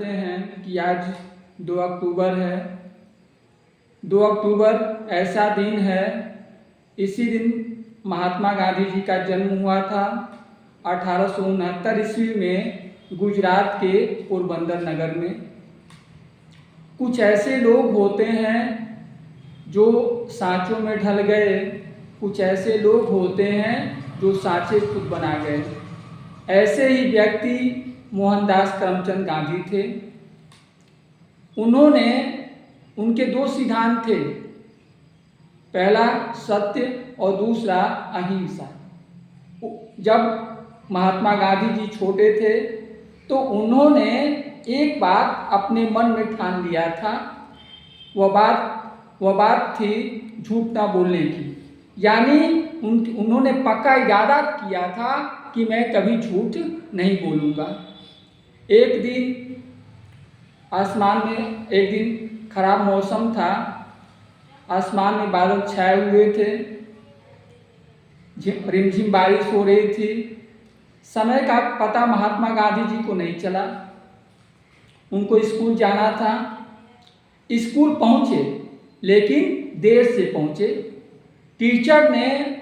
जानते हैं कि आज 2 अक्टूबर है। 2 अक्टूबर ऐसा दिन है, इसी दिन महात्मा गांधी जी का जन्म हुआ था 1869 ईस्वी में गुजरात के पोरबंदर नगर में। कुछ ऐसे लोग होते हैं जो सांचों में ढल गए, कुछ ऐसे लोग होते हैं जो सांचे खुद बना गए। ऐसे ही व्यक्ति मोहनदास करमचंद गांधी थे। उनके 2 सिद्धांत थे, पहला सत्य और दूसरा अहिंसा। जब महात्मा गांधी जी छोटे थे तो उन्होंने एक बात अपने मन में ठान लिया था, वह बात थी झूठ ना बोलने की। यानी उन्होंने पक्का इरादा किया था कि मैं कभी झूठ नहीं बोलूँगा। एक दिन खराब मौसम था, आसमान में बादल छाए हुए थे, रिमझिम बारिश हो रही थी। समय का पता महात्मा गांधी जी को नहीं चला। उनको स्कूल जाना था। स्कूल पहुँचे लेकिन देर से पहुँचे। टीचर ने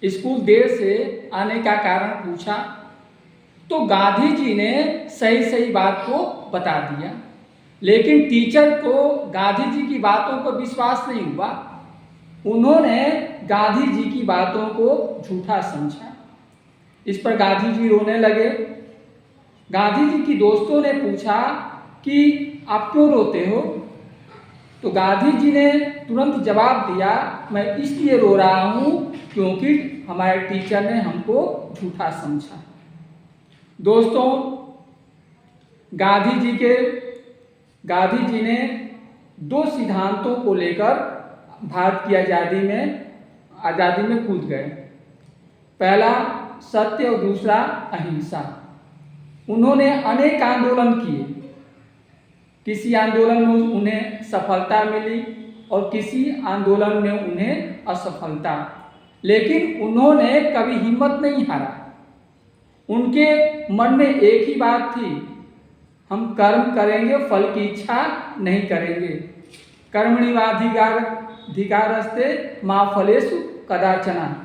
स्कूल देर से आने का कारण पूछा तो गांधी जी ने सही बात को बता दिया, लेकिन टीचर को गांधी जी की बातों पर विश्वास नहीं हुआ। उन्होंने गांधी जी की बातों को झूठा समझा। इस पर गांधी जी रोने लगे। गांधी जी की दोस्तों ने पूछा कि आप क्यों रोते हो? तो गांधी जी ने तुरंत जवाब दिया, मैं इसलिए रो रहा हूँ क्योंकि हमारे टीचर ने हमको झूठा समझा। दोस्तों, गांधी जी ने 2 सिद्धांतों को लेकर भारत की आज़ादी में कूद गए। पहला सत्य और दूसरा अहिंसा। उन्होंने अनेक आंदोलन किए। किसी आंदोलन में उन्हें सफलता मिली और किसी आंदोलन में उन्हें असफलता, लेकिन उन्होंने कभी हिम्मत नहीं हारा। उनके मन में एक ही बात थी, हम कर्म करेंगे, फल की इच्छा नहीं करेंगे। कर्मण्येवाधिकारस्ते मा फलेषु कदाचन।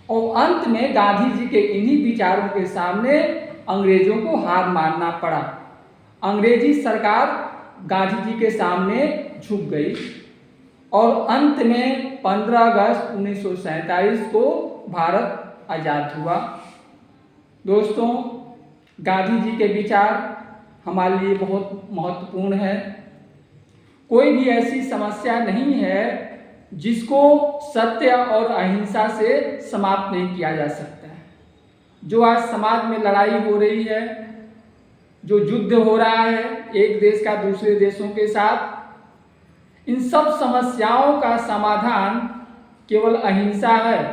और अंत में गांधी जी के इन्हीं विचारों के सामने अंग्रेजों को हार मानना पड़ा। अंग्रेजी सरकार गांधी जी के सामने झुक गई और अंत में 15 अगस्त 1947 को भारत आज़ाद हुआ। दोस्तों, गांधी जी के विचार हमारे लिए बहुत महत्वपूर्ण है। कोई भी ऐसी समस्या नहीं है जिसको सत्य और अहिंसा से समाप्त नहीं किया जा सकता है। जो आज समाज में लड़ाई हो रही है, जो युद्ध हो रहा है एक देश का दूसरे देशों के साथ, इन सब समस्याओं का समाधान केवल अहिंसा है।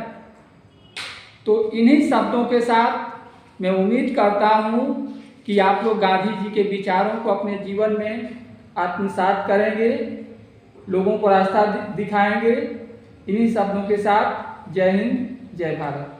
तो इन्हीं शब्दों के साथ मैं उम्मीद करता हूँ कि आप लोग गांधी जी के विचारों को अपने जीवन में आत्मसात करेंगे, लोगों को रास्ता दिखाएंगे। इन्हीं शब्दों के साथ जय हिंद, जय भारत।